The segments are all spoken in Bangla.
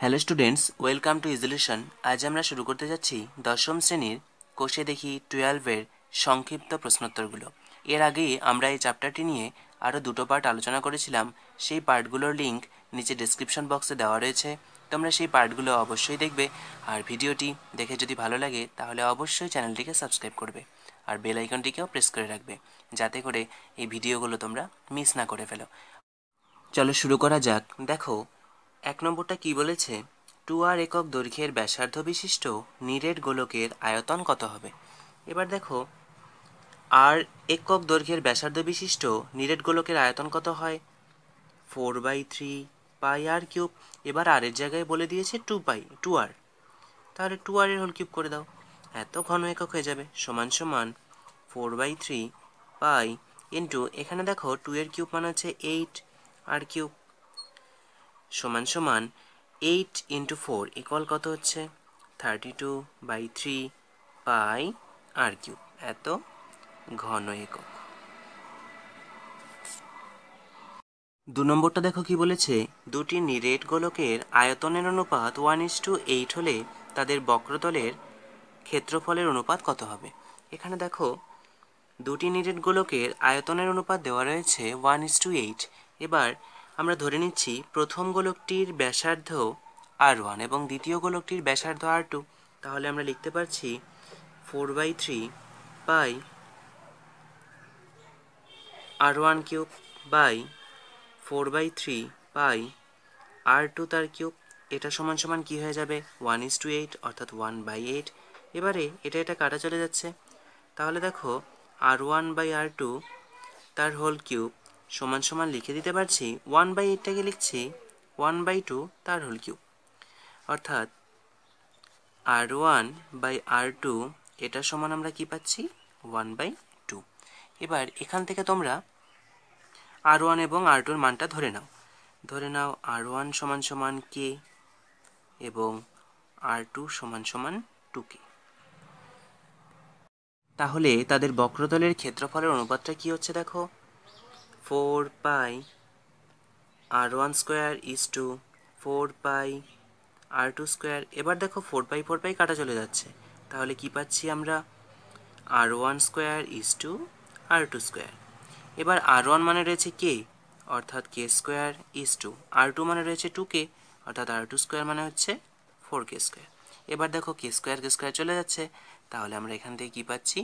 হ্যালো স্টুডেন্টস, ওয়েলকাম টু ইজলিউশন। আজ আমরা শুরু করতে যাচ্ছি দশম শ্রেণীর কোষে দেখি 12-এর সংক্ষিপ্ত প্রশ্নোত্তরগুলো। এর আগেই আমরা এই চ্যাপ্টারটি নিয়ে আরও দুটো পার্ট আলোচনা করেছিলাম। সেই পার্টগুলোর লিঙ্ক নিচে ডেসক্রিপশন বক্সে দেওয়া রয়েছে, তোমরা সেই পার্টগুলো অবশ্যই দেখবে। আর ভিডিওটি দেখে যদি ভালো লাগে তাহলে অবশ্যই চ্যানেলটিকে সাবস্ক্রাইব করবে আর বেল আইকনটিকেও প্রেস করে রাখবে, যাতে করে এই ভিডিওগুলো তোমরা মিস না করে ফেলো। চলো শুরু করা যাক। দেখো, 1 নম্বরটা কি বলেছে, 2r একক দৈর্ঘ্যের ব্যাসার্ধ বিশিষ্ট নিরেট গোলকের আয়তন কত হবে। এবার দেখো, r একক দৈর্ঘ্যের ব্যাসার্ধ বিশিষ্ট নিরেট গোলকের আয়তন কত হয়, 4/3 পাই আর কিউব। এবার r এর জায়গায় বলে দিয়েছে 2r, তাহলে 2r এর হোল কিউব করে দাও, এত ঘন একক হয়ে যাবে। সমান সমান 4/3 পাই ইন্টু, এখানে দেখো 2 এর কিউব মানে হচ্ছে 8 আর কিউব, সমান সমান 8 ইন্টু 4 ইকুয়াল কত হচ্ছে 32/3 পাই আর কিউব, এত ঘন একক। 2 নম্বরটা দেখো কি বলেছে, দুটি নিরেট গোলকের আয়তনের অনুপাত 1:8 হলে তাদের বক্রতলের ক্ষেত্রফলের অনুপাত কত হবে। এখানে দেখো, দুটি নিরেট গোলকের আয়তনের অনুপাত দেওয়া রয়েছে 1:8। এবার আমরা ধরে নিচ্ছি প্রথম গোলকটির ব্যাসার্ধ r1 এবং দ্বিতীয় গোলকটির ব্যাসার্ধ r2। তাহলে আমরা লিখতে পারছি 4/3 পাই r1 cube by 4/3 pi r2 তার কিউব। এটা সমান সমান কি হয়ে যাবে 1:8, অর্থাৎ 1/8। এবারে এটা কাটা চলে যাচ্ছে, তাহলে দেখো r1/r2 তার হোল কিউব সমান সমান লিখে দিতে পারছি 1/8টাকে লিখছি 1/2 তার হোল কিউব, অর্থাৎ r1/r2 এটা সমান আমরা কি পাচ্ছি 1/2। এবার এখান থেকে তোমরা r1 এবং r2 এর মানটা ধরে নাও r1 সমান সমান k এবং r2 সমান সমান 2k। তাহলে তাদের বক্রতলের ক্ষেত্রফলের অনুপাতটা কি হচ্ছে দেখো, 4 pi r1 square is to 4 pi r2 square. এবার দেখো 4 পাই কাটা চলে যাচ্ছে, তাহলে কি পাচ্ছি আমরা r1 square is two r2 square. এবার r1 মানে রয়েছে k, অর্থাৎ k square is two r2 মানে রয়েছে 2k, অর্থাৎ r2 স্কোয়ার মানে হচ্ছে 4k স্কোয়ার। এবার দেখো k স্কোয়ার চলে যাচ্ছে, তাহলে আমরা এখান থেকে কি পাচ্ছি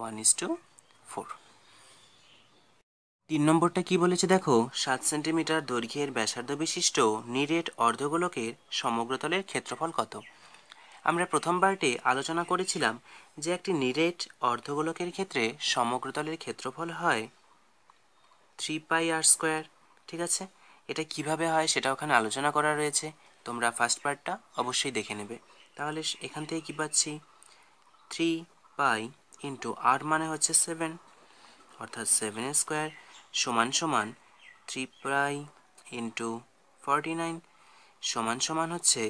1:4। 3 নম্বরটা কি বলেছে দেখো, 7 সেন্টিমিটার দৈর্ঘ্যের ব্যাসার্ধ বিশিষ্ট নিরেট অর্ধগোলকের সমগ্রতলের ক্ষেত্রফল কত। আমরা প্রথম পার্টে আলোচনা করেছিলাম যে একটি নিরেট অর্ধগোলকের ক্ষেত্রে সমগ্রতলের ক্ষেত্রফল হয় 3 পাই আর স্কোয়ার। ঠিক আছে, এটা কিভাবে হয় সেটা ওখানে আলোচনা করা রয়েছে, তোমরা ফার্স্ট পার্টটা অবশ্যই দেখে নেবে। তাহলে এখান থেকে কি পাচ্ছি 3 পাই ইন্টু আর মানে হচ্ছে 7, অর্থাৎ 7 স্কোয়ার সমান সমান 3 পাই ইন্টু 49 সমান সমান হচ্ছে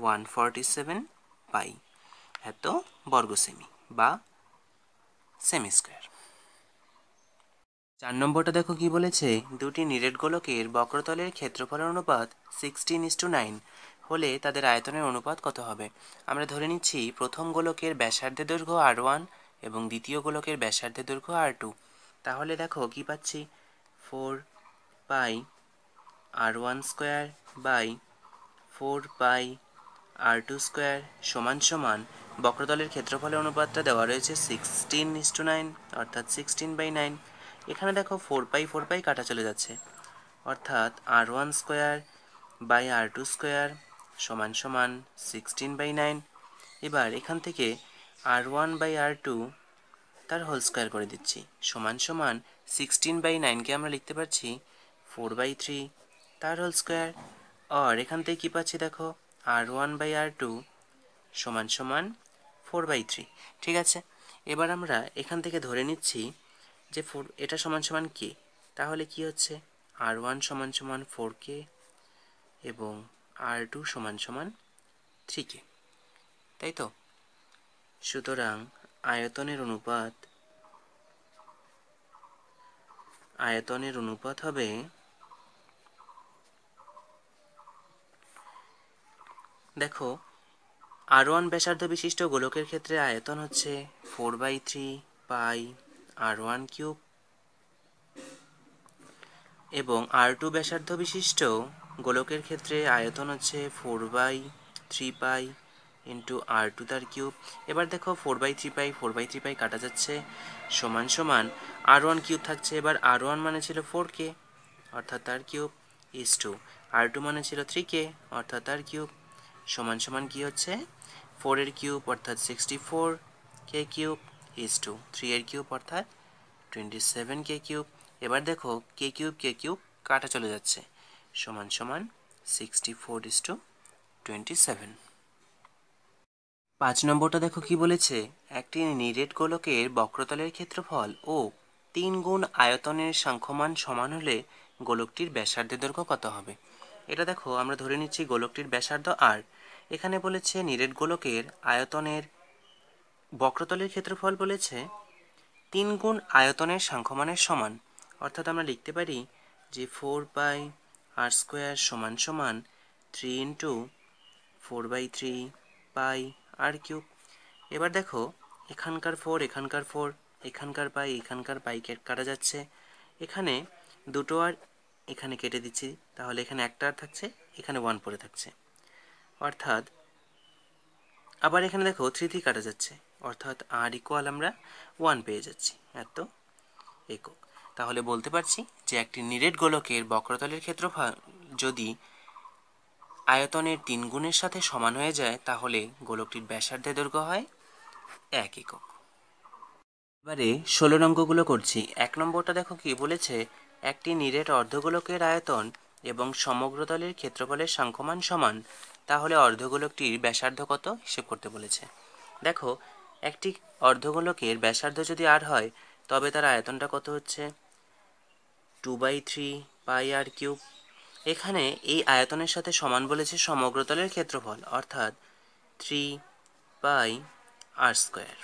147 পাই, এত বর্গ সেমি বা সেমি স্কোয়ার। 4 নম্বরটা দেখো কি বলেছে, দুটি নিরেট গোলকের বক্রতলের ক্ষেত্রফলের অনুপাত 16:9 হলে তাদের আয়তনের অনুপাত কত হবে। আমরা ধরে নিচ্ছি প্রথম গোলকের ব্যাসার্ধের দৈর্ঘ্য r1 এবং দ্বিতীয় গোলকের ব্যাসার্ধের দৈর্ঘ্য r2। তাহলে দেখো কি পাচ্ছি 4 pi r1 square by 4 pi r2 square সমান সমান বক্রতলের ক্ষেত্রফলের অনুপাতটা দেওয়া রয়েছে 16:9, অর্থাৎ 16/9। এখানে দেখো 4 পাই কাটা চলে যাচ্ছে, অর্থাৎ r1 square by r2 square সমান সমান 16/9। এবার এখান থেকে r1/r2 তার হোল স্কোয়ার করে দিচ্ছি, সমান সমান 16/9কে আমরা লিখতে পারছি 4/3 তার হোল স্কোয়ার। আর এখান থেকে কী পাচ্ছি দেখো r1/r2 সমান সমান 4/3। ঠিক আছে, এবার আমরা এখান থেকে ধরে নিচ্ছি যে এটা সমান সমান কে, তাহলে কি হচ্ছে r1 সমান সমান 4k এবং r2 সমান সমান 3k, তাই তো। সুতরাং আয়তনের অনুপাত হবে দেখো R1 ব্যাসার্ধ বিশিষ্ট গোলকের ক্ষেত্রে আয়তন হচ্ছে 4/3 পাই R1 কিউব, এবং R2 ব্যাসার্ধ বিশিষ্ট গোলকের ক্ষেত্রে আয়তন হচ্ছে 4/3 পাই ইন্টু R2 তার কিউব। এবার দেখো 4/3 পাই 4/3 পাই কাটা যাচ্ছে, সমান সমান R1 কিউব থাকছে। এবার R1 মানে ছিল 4K অর্থাৎ তার কিউব, ইজ টু R2 মানে ছিল 3K অর্থাৎ তার কিউব, সমান সমান কি হচ্ছে 4 এর কিউব অর্থাৎ 64K কিউব, ইজ টু 3 এর কিউব অর্থাৎ 27K কিউব। এবার দেখো কে কিউব কাটা চলে যাচ্ছে, সমান সমান 64:27। 5 নম্বরটা দেখো কি বলেছে, একটি নিরেট গোলকের বক্রতলের ক্ষেত্রফল ও 3 গুণ আয়তনের সাংখ্যমান সমান হলে গোলকটির ব্যাসার্ধের দৈর্ঘ্য কত হবে। এটা দেখো আমরা ধরে নিচ্ছি গোলকটির ব্যাসার্ধ আর, এখানে বলেছে নিরেট গোলকের আয়তনের বক্রতলের ক্ষেত্রফল বলেছে 3 গুণ আয়তনের সাংখ্যমানের সমান, অর্থাৎ আমরা লিখতে পারি যে 4 পাই আর স্কোয়ার সমান সমান 3 ইন্টু 4/3 পাই আর কিউব। এবার দেখো এখানকার 4 এখানকার 4 এখানকার পাই কাটা যাচ্ছে, এখানে দুটো আর এখানে কেটে দিচ্ছি, তাহলে এখানে একটা আর থাকছে, এখানে 1 পড়ে থাকছে, অর্থাৎ আবার এখানে দেখো 3 কাটা যাচ্ছে, অর্থাৎ আর ইকুয়াল আমরা 1 পেয়ে যাচ্ছি এত একক। তাহলে বলতে পারছি যে একটি নিরেট গোলকের বক্রতলের ক্ষেত্রফল যদি আয়তনের 3 গুণের সাথে সমান হয়ে যায় তাহলে গোলকটির ব্যাসার্ধের দৈর্ঘ্য হয় 1 একক। এবারে 16 অঙ্কগুলো করছি। 1 নম্বরটা দেখো কি বলেছে, একটি নিরেট অর্ধগোলকের আয়তন এবং সমগ্রতলের ক্ষেত্রফলের সাংখ্যমান সমান, তাহলে অর্ধগোলকটির ব্যাসার্ধ কত হিসেব করতে বলেছে। দেখো একটি অর্ধগোলকের ব্যাসার্ধ যদি আর হয় তবে তার আয়তনটা কত হচ্ছে 2/3 পাই আর কিউব। এখানে এই আয়তনের সাথে সমান বলেছে সমগ্রতলের ক্ষেত্রফল, অর্থাৎ 3 পাই আর স্কোয়ার।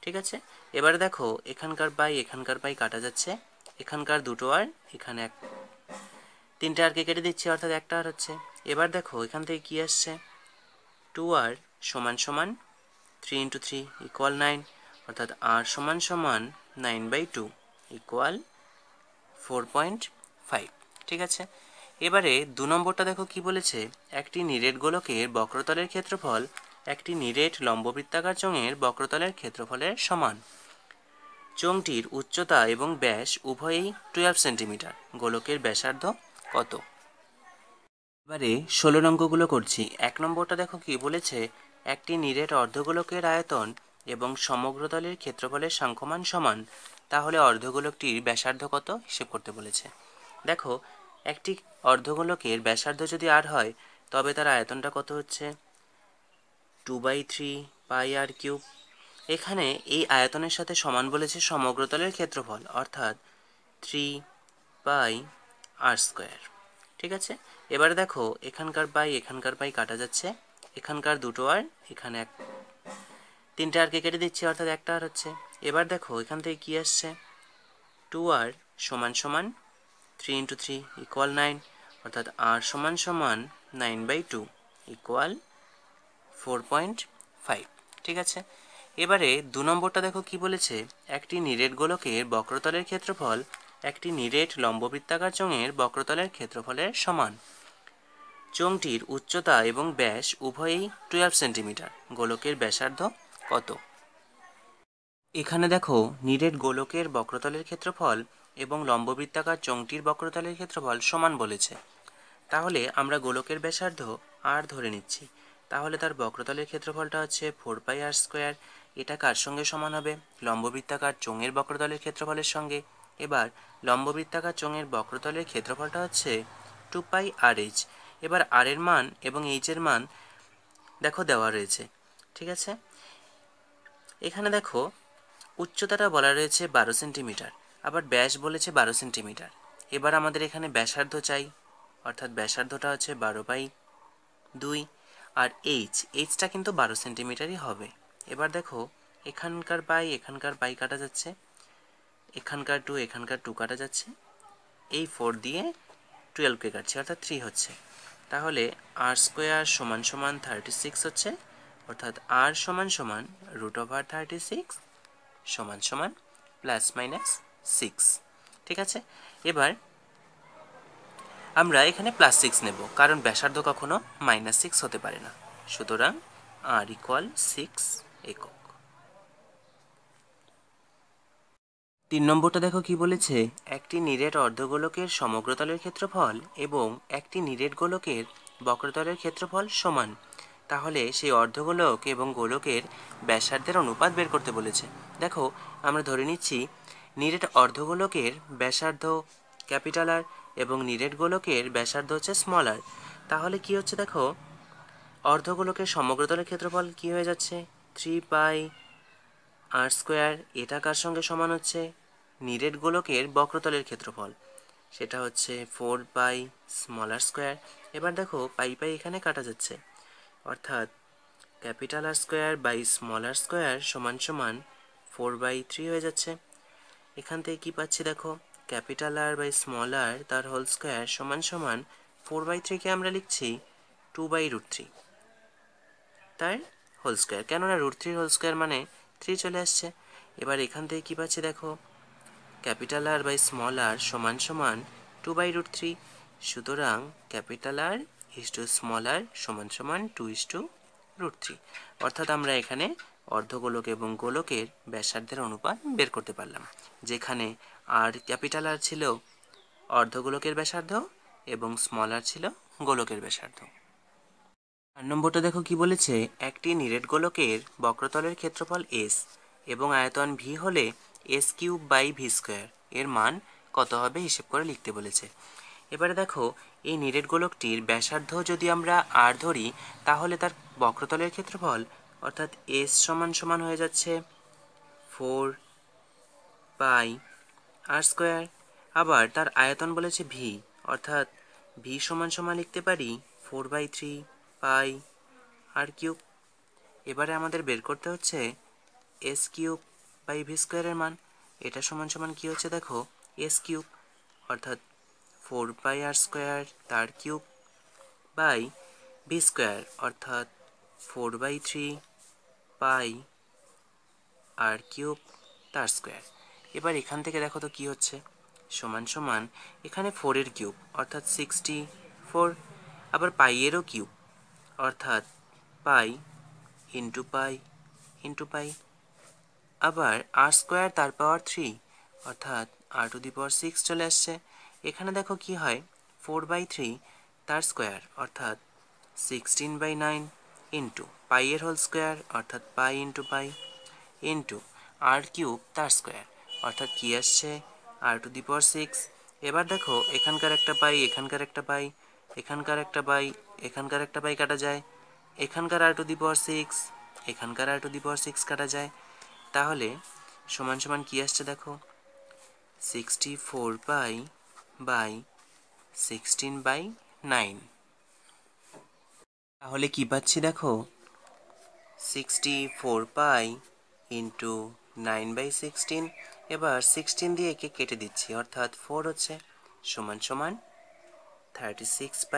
ঠিক আছে, এবার দেখো এখানকার পাই কাটা যাচ্ছে, এখানকার দুটো আর এখানে তিনটে আরকে কেটে দিচ্ছি, অর্থাৎ একটা আর হচ্ছে। এবার দেখো এখান থেকে কি আসছে 2 আর সমান সমান 3 ইন্টু 3 ইকুয়াল 9, অর্থাৎ আর সমান সমান 9/2 ইকুয়াল 4.5। ঠিক আছে, এবারে 2 নম্বরটা দেখো কি বলেছে, একটি নিরেট গোলকের বক্রতলের ক্ষেত্রফল একটি নিরেট লম্ববৃত্তাকার চোঙের বক্রতলের ক্ষেত্রফলের সমান। চোঙটির উচ্চতা এবং ব্যাস উভয়ই 12 সেন্টিমিটার। গোলকের ব্যাসার্ধ কত। এবারে 16 অঙ্কগুলো করছি। 1 নম্বরটা দেখো কি বলেছে, একটি নিরেট অর্ধগোলকের আয়তন এবং সমগ্রতলের ক্ষেত্রফলের সাংখ্যমান সমান, তাহলে অর্ধগোলকটির ব্যাসার্ধ কত হিসেব করতে বলেছে। দেখো একটি অর্ধগোলকের ব্যাসার্ধ যদি আর হয় তবে তার আয়তনটা কত হচ্ছে 2/3 পাই আর কিউব। এখানে এই আয়তনের সাথে সমান বলেছে সমগ্রতলের ক্ষেত্রফল, অর্থাৎ 3 পাই আর স্কোয়ার। ঠিক আছে, এবার দেখো এখানকার পাই কাটা যাচ্ছে, এখানকার দুটো আর এখানে তিনটে আরকে কেটে দিচ্ছি, অর্থাৎ একটা আর হচ্ছে। এবার দেখো এখান থেকে কি আসছে 2 আর সমান সমান 3 ইন্টু 3 ইকুয়াল 9, অর্থাৎ আর সমান সমান 9/2 ইকুয়াল 4.5। ঠিক আছে, এবারে 2 নম্বরটা দেখো কি বলেছে, একটি নিরেট গোলকের বক্রতলের ক্ষেত্রফল একটি নিরেট লম্ববৃত্তাকার চোঙের বক্রতলের ক্ষেত্রফলের সমান। চোঙটির উচ্চতা এবং ব্যাস উভয়ই 12 সেন্টিমিটার। গোলকের ব্যাসার্ধ কত। এখানে দেখো নিরেট গোলকের বক্রতলের ক্ষেত্রফল এবং লম্ববৃত্তাকার চোঙটির বক্রতলের ক্ষেত্রফল সমান বলেছে, তাহলে আমরা গোলকের ব্যাসার্ধ আর ধরে নিচ্ছি, তাহলে তার বক্রতলের ক্ষেত্রফলটা হচ্ছে 4 পাই আর স্কোয়ার। এটা কার সঙ্গে সমান হবে, লম্ববৃত্তাকার চোঙের বক্রতলের ক্ষেত্রফলের সঙ্গে। এবার লম্ববৃত্তাকার চোঙের বক্রতলের ক্ষেত্রফলটা হচ্ছে 2 পাই আর এইচ। এবার আর এর মান এবং এইচ এর মান দেখো দেওয়া রয়েছে। ঠিক আছে, এখানে দেখো উচ্চতাটা বলা রয়েছে 12 সেন্টিমিটার, আবার ব্যাস বলেছে 12 সেন্টিমিটার। এবার আমাদের এখানে ব্যাসার্ধ চাই, অর্থাৎ ব্যাসার্ধটা হচ্ছে 12/2, আর এইচটা কিন্তু 12 সেন্টিমিটারই হবে। এবার দেখো এখানকার পাই কাটা যাচ্ছে, এখানকার 2 কাটা যাচ্ছে, এই 4 দিয়ে 12কে কাটছে, অর্থাৎ 3 হচ্ছে। তাহলে আর স্কোয়ার সমান সমান 36 হচ্ছে, অর্থাৎ আর সমান সমান √36 সমান সমান ±6। ঠিক আছে, এবার আমরা এখানে +6 নেব, কারণ ব্যাসার্ধ কখনো -6 হতে পারে না। সুতরাং r = 6 একক। 3 নম্বরটা দেখো কি বলেছে, একটি নিরেট অর্ধগোলকের সমগ্রতলের ক্ষেত্রফল এবং একটি নিরেট গোলকের বক্রতলের ক্ষেত্রফল সমান। তাহলে সেই অর্ধগোলক এবং গোলকের ব্যাসার্ধের অনুপাত বের করতে বলেছে। দেখো, আমরা ধরে নিচ্ছি নিরেট অর্ধগোলকের ব্যাসার্ধ ক্যাপিটাল আর এবং নিরেট গোলকের ব্যাসার্ধ হচ্ছে স্মল আর। তাহলে কি হচ্ছে দেখো, অর্ধগোলকের সমগ্রতলের ক্ষেত্রফল কি হয়ে যাচ্ছে, 3πr²। এটা কার সঙ্গে সমান হচ্ছে, নিরেট গোলকের বক্রতলের ক্ষেত্রফল, সেটা হচ্ছে 4πr²। এবার দেখো পাই পাই এখানে কাটা যাচ্ছে, অর্থাৎ R² সমান সমান 4/3 হয়ে যাচ্ছে। এখান থেকে কি পাচ্ছি দেখো, R/r তার হোল স্কোয়ার সমান সমান 4/3 কে আমরা লিখছি 2/√3 তার হোল স্কোয়ার, কেননা √3 হোল স্কোয়ার মানে 3 চলে আসছে। এবার এখান থেকে কি পাচ্ছি দেখো, R/r সমান সমান 2/√3। সুতরাং R/r সমান সমান 2:√3, অর্থাৎ আমরা এখানে অর্ধগোলক এবং গোলকের ব্যাসার্ধের অনুপাত বের করতে পারলাম, যেখানে আর R ছিল অর্ধগোলকের ব্যাসার্ধ এবং r ছিল গোলকের ব্যাসার্ধ। 4 নম্বরটা দেখো কি বলেছে, একটি নিরেট গোলকের বক্রতলের ক্ষেত্রফল s এবং আয়তন v হলে s³/v², এর মান কত হবে হিসেব করে লিখতে বলেছে। এবারে দেখো, এই নিরেট গোলকটির ব্যাসার্ধ যদি আমরা r ধরি, তাহলে তার বক্রতলের ক্ষেত্রফল অর্থাৎ s সমান সমান হয়ে যাচ্ছে 4πr²। আবার তার আয়তন বলেছে v, অর্থাৎ v সমান সমান লিখতে পারি 4/3πr³। এবারে আমাদের বের করতে হচ্ছে s³/v² এর মান। এটা সমান সমান কি হচ্ছে দেখো, s³, অর্থাৎ 4πr² তার কিউব বাই v², অর্থাৎ 4/3πr³ তার স্কোয়ার। এবার এখান থেকে দেখো তো কি হচ্ছে, সমান সমান এখানে 4 এর কিউব অর্থাৎ 64, আবার পাই এরও কিউব অর্থাৎ পাই ইন্টু পাই ইন্টু পাই, আবার r² তার পাওয়ার 3 অর্থাৎ r⁶ চলে আসছে। এখানে দেখো কি হয়, 4/3 তার স্কোয়ার অর্থাৎ 16/9 ইন্টু পাই এর হোল স্কোয়ার অর্থাৎ pi into pi into r³ তার স্কোয়ার অর্থাৎ কি আসছে r⁶। এবার দেখো, এখানকার একটা পাই, এখানকার একটা পাই, এখানকার একটা পাই, এখানকার একটা পাই কাটা যায়, এখানকার r⁶, এখানকার r⁶ কাটা যায়। তাহলে সমান সমান কি আসছে দেখো, 64π/16/9। তাহলে কি পাচ্ছি দেখো, 64π ইন্টু 9/16। এবার 16 দিয়ে একে কেটে দিচ্ছি, অর্থাৎ 4 হচ্ছে, সমান সমান 36π।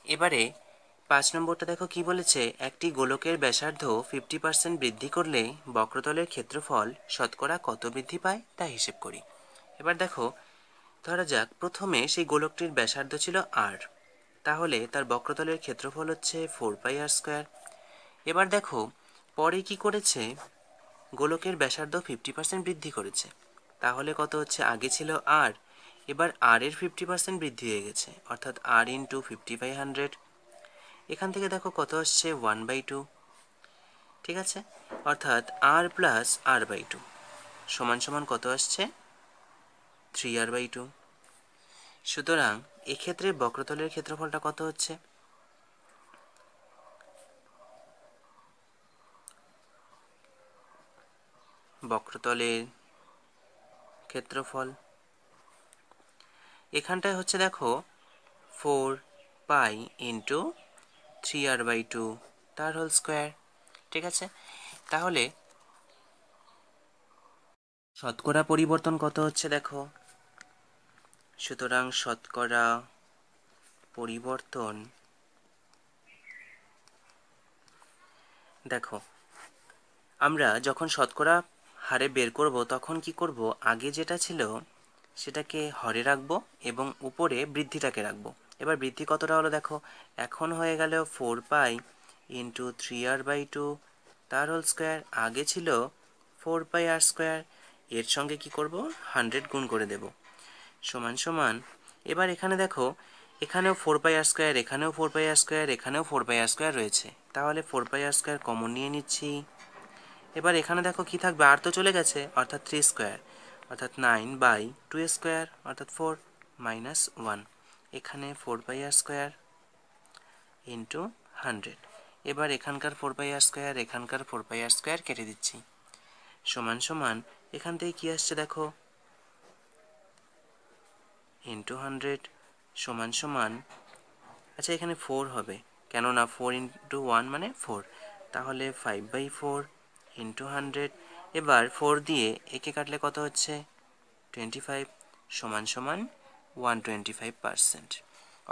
এবারে 5 নম্বরটা দেখো কি বলেছে, একটি গোলকের ব্যাসার্ধ 50% বৃদ্ধি করলে বক্রতলের ক্ষেত্রফল শতকরা কত বৃদ্ধি পায় তা হিসেব করি। এবার দেখো, ধরা যাক প্রথমে সেই গোলকটির ব্যাসার্ধ ছিল r, তাহলে তার বক্রতলের ক্ষেত্রফল হচ্ছে 4πr²। এবার দেখো পরে কি করেছে, গোলকের ব্যাসার্ধ 50% বৃদ্ধি করেছে, তাহলে কত হচ্ছে, আগে ছিল r, এবার r এর 50% বৃদ্ধি হয়ে গেছে, অর্থাৎ r ইন্টু 50/100। এখান থেকে দেখো কত আসছে, 1/2। ঠিক আছে, অর্থাৎ r প্লাস r/2 সমান সমান কত আসছে, 3r/2। সুতরাং এক্ষেত্রে বক্রতলের ক্ষেত্রফলটা কত হচ্ছে, বক্রতলের ক্ষেত্রফল এখানটায় হচ্ছে দেখো 4π ইন্টু 3r/2 তার হোল স্কোয়ার। ঠিক আছে, তাহলে শতকরা পরিবর্তন কত হচ্ছে দেখো, সুতরাং শতকরা পরিবর্তন দেখো, আমরা যখন শতকরা হারে বের করব তখন কি করব, আগে যেটা ছিল সেটাকে হরে রাখবো এবং উপরে বৃদ্ধিটাকে রাখবো। এবার বৃদ্ধি কতটা হলো দেখো, এখন হয়ে গেল 4 পাই ইন্টু 3r/2 তার হোল স্কোয়ার। আগে ছিল 4 পাই r স্কোয়ার। এর সঙ্গে কি করব, 100 গুণ করে দেব, সমান সমান। এবার এখানে দেখো, এখানেও 4 পাই r স্কোয়ার, এখানেও 4 পাই r স্কোয়ার, এখানেও 4 পাই r স্কোয়ার রয়েছে, তাহলে 4 পাই r স্কোয়ার কমন নিয়ে নিচ্ছি। এবার এখানে দেখো কি থাকবে, আর তো চলে গেছে, অর্থাৎ 3 স্কোয়ার, অর্থাৎ 9/2 স্কোয়ার, অর্থাৎ 4 মাইনাস 1। এখানে 4 পাই r স্কোয়ার ইন্টু 100। এবার এখানকার 4 পাই r স্কোয়ার, এখানকার 4 পাই r স্কোয়ার কেটে দিচ্ছি, সমান সমান। এখান থেকে কি আসছে দেখো, ইন্টু 100 সমান সমান। আচ্ছা, এখানে 4 হবে, কেননা 4 ইন্টু 1 মানে 4, তাহলে 5/4 ইন্টু 100। এবার 4 দিয়ে একে কাটলে কত হচ্ছে, 25 সমান সমান 125%।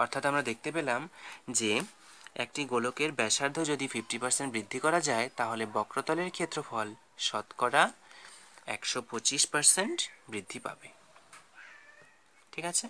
অর্থাৎ আমরা দেখতে পেলাম যে একটি গোলকের ব্যাসার্ধ যদি 50% বৃদ্ধি করা যায় তাহলে বক্রতলের ক্ষেত্রফল শতকরা 125% বৃদ্ধি পাবে। ঠিক আছে।